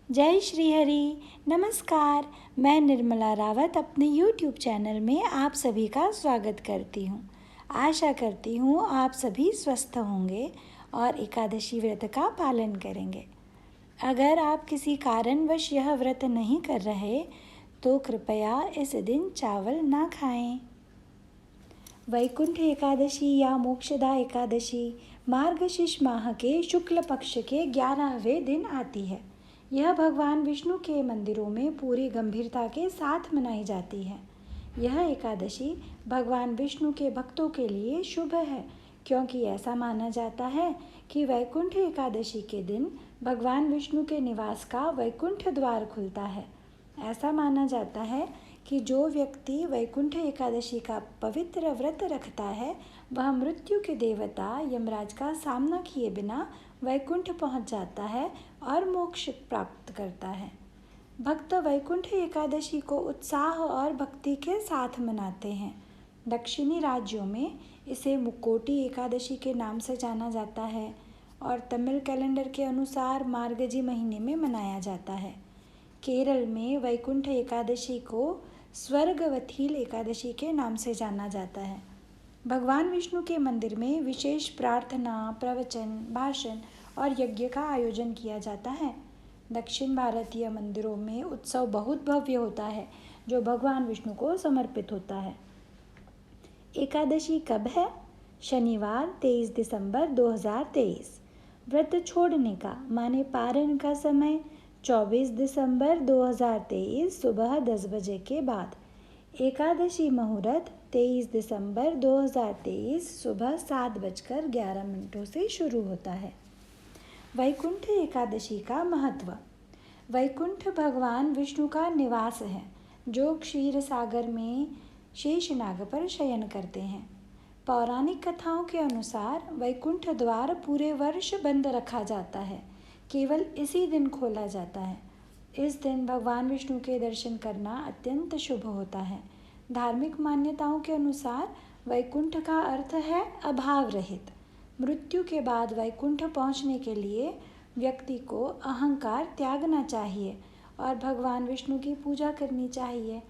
जय श्री हरि। नमस्कार। मैं निर्मला रावत अपने YouTube चैनल में आप सभी का स्वागत करती हूँ। आशा करती हूँ आप सभी स्वस्थ होंगे और एकादशी व्रत का पालन करेंगे। अगर आप किसी कारणवश यह व्रत नहीं कर रहे तो कृपया इस दिन चावल ना खाएं। वैकुंठ एकादशी या मोक्षदा एकादशी मार्गशीर्ष माह के शुक्ल पक्ष के 11वें दिन आती है। यह भगवान विष्णु के मंदिरों में पूरी गंभीरता के साथ मनाई जाती है। यह एकादशी भगवान विष्णु के भक्तों के लिए शुभ है, क्योंकि ऐसा माना जाता है कि वैकुंठ एकादशी के दिन भगवान विष्णु के निवास का वैकुंठ द्वार खुलता है। ऐसा माना जाता है कि जो व्यक्ति वैकुंठ एकादशी का पवित्र व्रत रखता है वह मृत्यु के देवता यमराज का सामना किए बिना वैकुंठ पहुंच जाता है और मोक्ष प्राप्त करता है। भक्त वैकुंठ एकादशी को उत्साह और भक्ति के साथ मनाते हैं। दक्षिणी राज्यों में इसे मुक्कोटी एकादशी के नाम से जाना जाता है और तमिल कैलेंडर के अनुसार मार्गजी महीने में मनाया जाता है। केरल में वैकुंठ एकादशी को स्वर्गवथील एकादशी के नाम से जाना जाता है। भगवान विष्णु के मंदिर में विशेष प्रार्थना, प्रवचन, भाषण और यज्ञ का आयोजन किया जाता है। दक्षिण भारतीय मंदिरों में उत्सव बहुत भव्य होता है, जो भगवान विष्णु को समर्पित होता है। एकादशी कब है? शनिवार 23 दिसंबर 2023। व्रत छोड़ने का माने पारण का समय 24 दिसंबर 2023 सुबह 10 बजे के बाद। एकादशी मुहूर्त 23 दिसंबर 2023 सुबह 7:11 से शुरू होता है। वैकुंठ एकादशी का महत्व। वैकुंठ भगवान विष्णु का निवास है, जो क्षीर सागर में शेषनाग पर शयन करते हैं। पौराणिक कथाओं के अनुसार वैकुंठ द्वार पूरे वर्ष बंद रखा जाता है, केवल इसी दिन खोला जाता है। इस दिन भगवान विष्णु के दर्शन करना अत्यंत शुभ होता है। धार्मिक मान्यताओं के अनुसार वैकुंठ का अर्थ है अभाव रहित। मृत्यु के बाद वैकुंठ पहुंचने के लिए व्यक्ति को अहंकार त्यागना चाहिए और भगवान विष्णु की पूजा करनी चाहिए।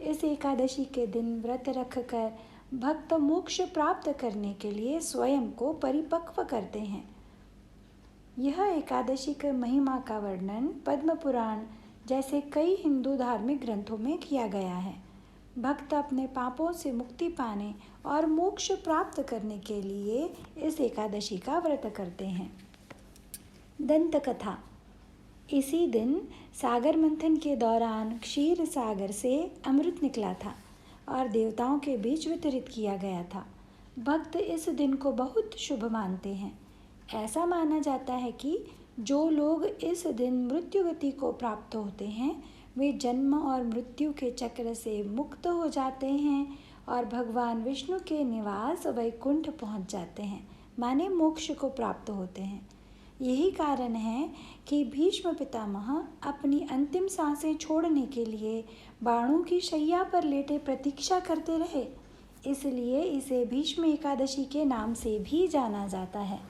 इस एकादशी के दिन व्रत रखकर भक्त मोक्ष प्राप्त करने के लिए स्वयं को परिपक्व करते हैं। यह एकादशी के महिमा का वर्णन पद्म पुराण जैसे कई हिंदू धार्मिक ग्रंथों में किया गया है। भक्त अपने पापों से मुक्ति पाने और मोक्ष प्राप्त करने के लिए इस एकादशी का व्रत करते हैं। दंत कथा। इसी दिन सागर मंथन के दौरान क्षीर सागर से अमृत निकला था और देवताओं के बीच वितरित किया गया था। भक्त इस दिन को बहुत शुभ मानते हैं। ऐसा माना जाता है कि जो लोग इस दिन मृत्यु गति को प्राप्त होते हैं वे जन्म और मृत्यु के चक्र से मुक्त हो जाते हैं और भगवान विष्णु के निवास वैकुंठ पहुंच जाते हैं, माने मोक्ष को प्राप्त होते हैं। यही कारण है कि भीष्म पितामह अपनी अंतिम सांसें छोड़ने के लिए बाणों की शैया पर लेटे प्रतीक्षा करते रहे, इसलिए इसे भीष्म एकादशी के नाम से भी जाना जाता है।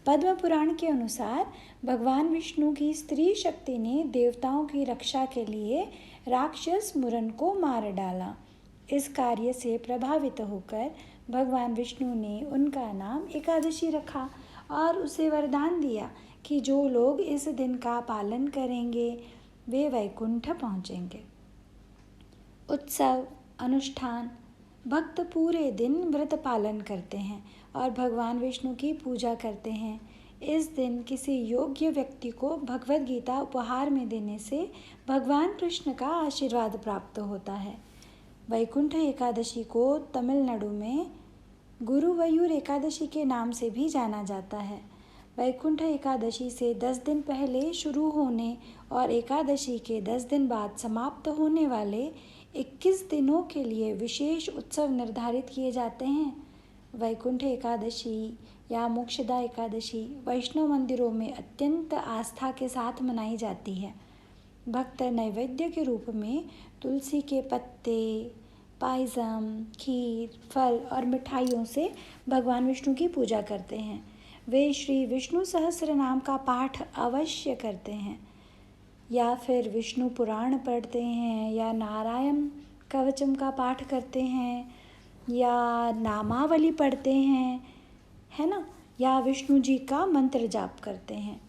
पद्म पुराण के अनुसार भगवान विष्णु की स्त्री शक्ति ने देवताओं की रक्षा के लिए राक्षस मुरन को मार डाला। इस कार्य से प्रभावित होकर भगवान विष्णु ने उनका नाम एकादशी रखा और उसे वरदान दिया कि जो लोग इस दिन का पालन करेंगे वे वैकुंठ पहुँचेंगे। उत्सव अनुष्ठान। भक्त पूरे दिन व्रत पालन करते हैं और भगवान विष्णु की पूजा करते हैं। इस दिन किसी योग्य व्यक्ति को भगवद गीता उपहार में देने से भगवान कृष्ण का आशीर्वाद प्राप्त होता है। वैकुंठ एकादशी को तमिलनाडु में गुरुवयूर एकादशी के नाम से भी जाना जाता है। वैकुंठ एकादशी से 10 दिन पहले शुरू होने और एकादशी के 10 दिन बाद समाप्त होने वाले 21 दिनों के लिए विशेष उत्सव निर्धारित किए जाते हैं। वैकुंठ एकादशी या मोक्षदा एकादशी वैष्णव मंदिरों में अत्यंत आस्था के साथ मनाई जाती है। भक्त नैवेद्य के रूप में तुलसी के पत्ते, पायसम, खीर, फल और मिठाइयों से भगवान विष्णु की पूजा करते हैं। वे श्री विष्णु सहस्त्र नाम का पाठ अवश्य करते हैं। या फिर विष्णु पुराण पढ़ते हैं, या नारायण कवचम का पाठ करते हैं, या नामावली पढ़ते हैं, है ना, या विष्णु जी का मंत्र जाप करते हैं।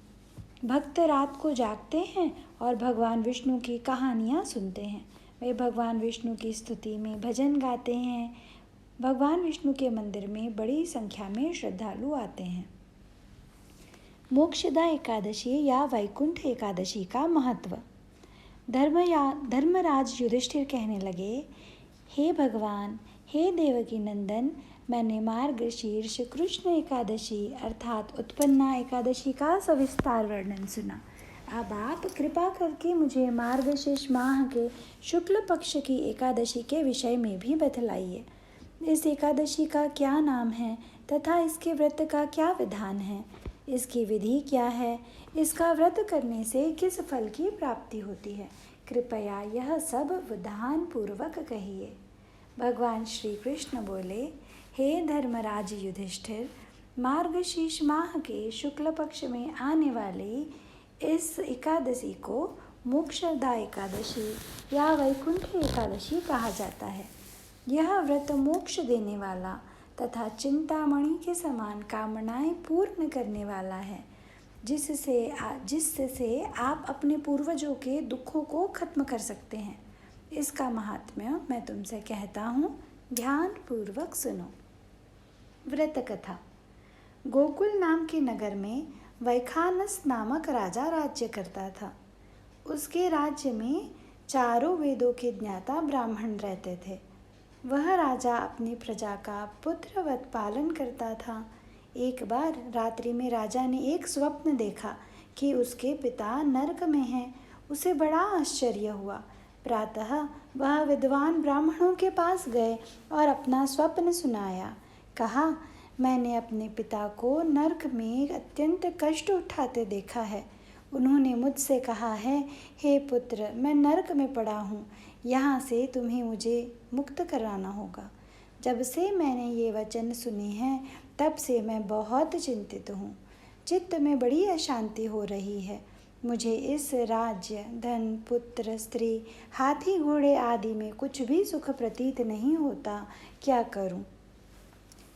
भक्त रात को जागते हैं और भगवान विष्णु की कहानियाँ सुनते हैं। वे भगवान विष्णु की स्तुति में भजन गाते हैं। भगवान विष्णु के मंदिर में बड़ी संख्या में श्रद्धालु आते हैं। मोक्षदा एकादशी या वैकुंठ एकादशी का महत्व। धर्मराज युधिष्ठिर कहने लगे, हे भगवान, हे देवकी नंदन, मैंने मार्गशीर्ष कृष्ण एकादशी अर्थात उत्पन्ना एकादशी का सविस्तार वर्णन सुना। अब आप कृपा करके मुझे मार्गशीर्ष माह के शुक्ल पक्ष की एकादशी के विषय में भी बतलाइए। इस एकादशी का क्या नाम है तथा इसके व्रत का क्या विधान है, इसकी विधि क्या है, इसका व्रत करने से किस फल की प्राप्ति होती है, कृपया यह सब विधान पूर्वक कहिए। भगवान श्री कृष्ण बोले, हे धर्मराज युधिष्ठिर, मार्गशीर्ष माह के शुक्ल पक्ष में आने वाली इस एकादशी को मोक्षदा एकादशी या वैकुंठ एकादशी कहा जाता है। यह व्रत मोक्ष देने वाला तथा चिंतामणि के समान कामनाएं पूर्ण करने वाला है, जिससे आप अपने पूर्वजों के दुखों को खत्म कर सकते हैं। इसका महात्म्य मैं तुमसे कहता हूँ, ध्यान पूर्वक सुनो। व्रत कथा। गोकुल नाम के नगर में वैखानस नामक राजा राज्य करता था। उसके राज्य में चारों वेदों के ज्ञाता ब्राह्मण रहते थे। वह राजा अपनी प्रजा का पुत्रवत पालन करता था। एक बार रात्रि में राजा ने एक स्वप्न देखा कि उसके पिता नरक में हैं। उसे बड़ा आश्चर्य हुआ। प्रातः वह विद्वान ब्राह्मणों के पास गए और अपना स्वप्न सुनाया। कहा, मैंने अपने पिता को नरक में अत्यंत कष्ट उठाते देखा है। उन्होंने मुझसे कहा है, हे पुत्र, मैं नरक में पड़ा हूँ, यहाँ से तुम्हें मुझे मुक्त कराना होगा। जब से मैंने ये वचन सुने हैं तब से मैं बहुत चिंतित हूँ। चित्त में बड़ी अशांति हो रही है। मुझे इस राज्य, धन, पुत्र, स्त्री, हाथी, घोड़े आदि में कुछ भी सुख प्रतीत नहीं होता। क्या करूं?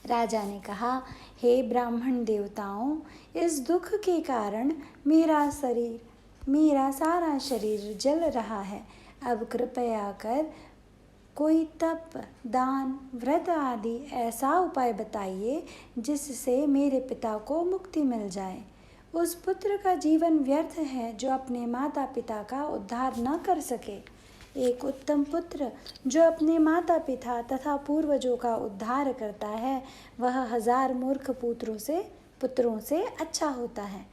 राजा ने कहा, हे ब्राह्मण देवताओं, इस दुख के कारण मेरा सारा शरीर जल रहा है। अब कृपया कर कोई तप, दान, व्रत आदि ऐसा उपाय बताइए जिससे मेरे पिता को मुक्ति मिल जाए। उस पुत्र का जीवन व्यर्थ है जो अपने माता पिता का उद्धार न कर सके। एक उत्तम पुत्र जो अपने माता पिता तथा पूर्वजों का उद्धार करता है, वह 1000 मूर्ख पुत्रों से अच्छा होता है।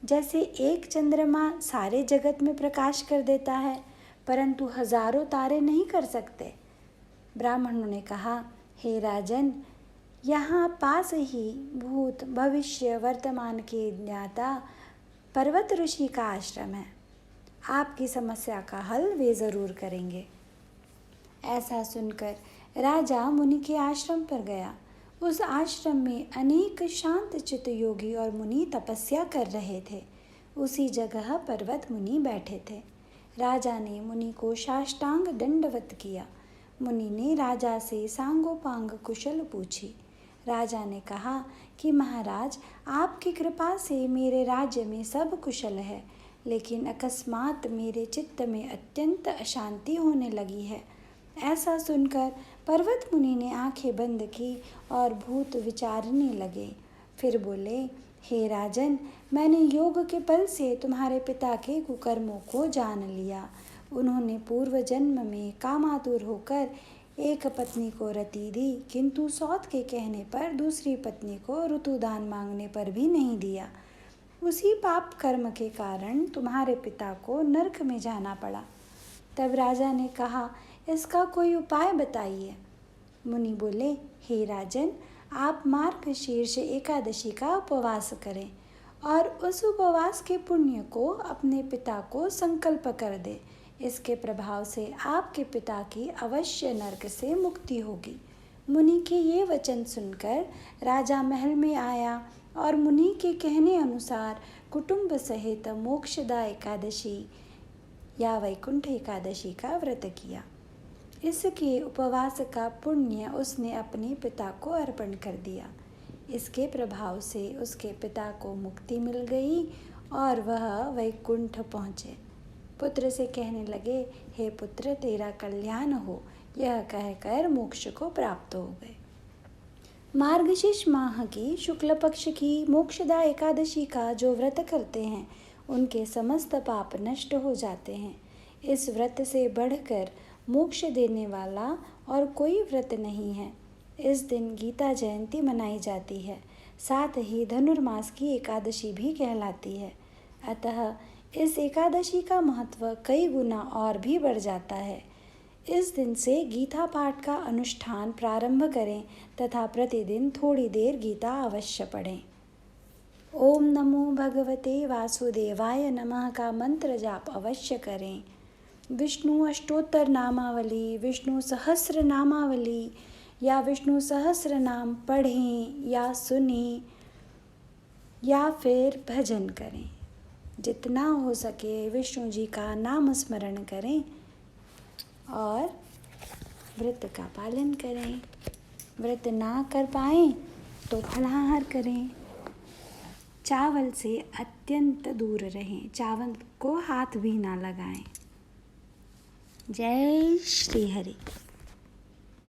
जैसे एक चंद्रमा सारे जगत में प्रकाश कर देता है, परंतु हजारों तारे नहीं कर सकते। ब्राह्मणों ने कहा, हे राजन, यहाँ पास ही भूत, भविष्य, वर्तमान के ज्ञाता पर्वत ऋषि का आश्रम है। आपकी समस्या का हल वे ज़रूर करेंगे। ऐसा सुनकर राजा मुनि के आश्रम पर गया। उस आश्रम में अनेक शांत चित्त योगी और मुनि तपस्या कर रहे थे। उसी जगह पर्वत मुनि बैठे थे। राजा ने मुनि को साष्टांग दंडवत किया। मुनि ने राजा से सांगोपांग कुशल पूछी। राजा ने कहा कि महाराज, आपकी कृपा से मेरे राज्य में सब कुशल है, लेकिन अकस्मात मेरे चित्त में अत्यंत अशांति होने लगी है। ऐसा सुनकर पर्वत मुनि ने आंखें बंद की और भूत विचारने लगे। फिर बोले, हे राजन, मैंने योग के बल से तुम्हारे पिता के कुकर्मों को जान लिया। उन्होंने पूर्व जन्म में कामातुर होकर एक पत्नी को रति दी, किंतु सौत के कहने पर दूसरी पत्नी को ऋतुदान मांगने पर भी नहीं दिया। उसी पाप कर्म के कारण तुम्हारे पिता को नरक में जाना पड़ा। तब राजा ने कहा, इसका कोई उपाय बताइए। मुनि बोले, हे राजन, आप मार्गशीर्ष एकादशी का उपवास करें और उस उपवास के पुण्य को अपने पिता को संकल्प कर दे। इसके प्रभाव से आपके पिता की अवश्य नरक से मुक्ति होगी। मुनि के ये वचन सुनकर राजा महल में आया और मुनि के कहने अनुसार कुटुंब सहित मोक्षदा एकादशी या वैकुंठ एकादशी का व्रत किया। इसके उपवास का पुण्य उसने अपने पिता को अर्पण कर दिया। इसके प्रभाव से उसके पिता को मुक्ति मिल गई और वह वैकुंठ पहुँचे। पुत्र से कहने लगे, हे पुत्र, तेरा कल्याण हो। यह कहकर मोक्ष को प्राप्त हो गए। मार्गशीर्ष माह की शुक्ल पक्ष की मोक्षदा एकादशी का जो व्रत करते हैं उनके समस्त पाप नष्ट हो जाते हैं। इस व्रत से बढ़कर मोक्ष देने वाला और कोई व्रत नहीं है। इस दिन गीता जयंती मनाई जाती है, साथ ही धनुर्मास की एकादशी भी कहलाती है। अतः इस एकादशी का महत्व कई गुना और भी बढ़ जाता है। इस दिन से गीता पाठ का अनुष्ठान प्रारंभ करें तथा प्रतिदिन थोड़ी देर गीता अवश्य पढ़ें। ओम नमो भगवते वासुदेवाय नमः का मंत्र जाप अवश्य करें। विष्णु अष्टोत्तर नामावली, विष्णु सहस्र नामावली या विष्णु सहस्र नाम पढ़ें या सुनें या फिर भजन करें। जितना हो सके विष्णु जी का नाम स्मरण करें और व्रत का पालन करें। व्रत ना कर पाएं तो फलाहार करें। चावल से अत्यंत दूर रहें, चावल को हाथ भी ना लगाएं। जय श्री हरि।